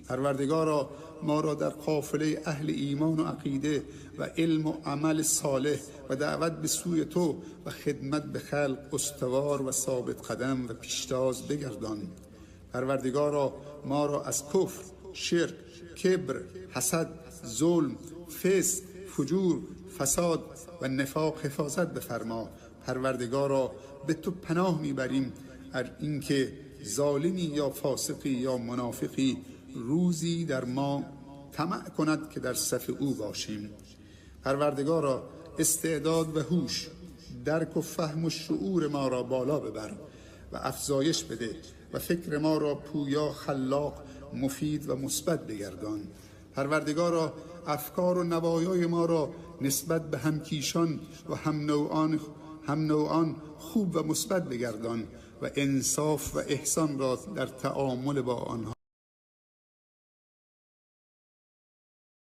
پروردگارا ما را در قافله اهل ایمان و عقیده و علم و عمل صالح و دعوت به سوی تو و خدمت به خلق استوار و ثابت قدم و پیشتاز بگردان. پروردگارا ما را از کفر، شرک، کبر، حسد، ظلم، فسق، فجور، فساد و نفاق حفاظت بفرما. پروردگارا به تو پناه میبریم از اینکه ظالمی یا فاسقی یا منافقی روزی در ما طمع کند که در صف او باشیم. پروردگارا استعداد و هوش، درک و فهم و شعور ما را بالا ببر و افزایش بده و فکر ما را پویا، خلاق، مفید و مثبت بگردان. پروردگارا افکار و نوایای ما را نسبت به همکیشان و هم نوعان خوب و مثبت بگردان و انصاف و احسان را در تعامل با آنها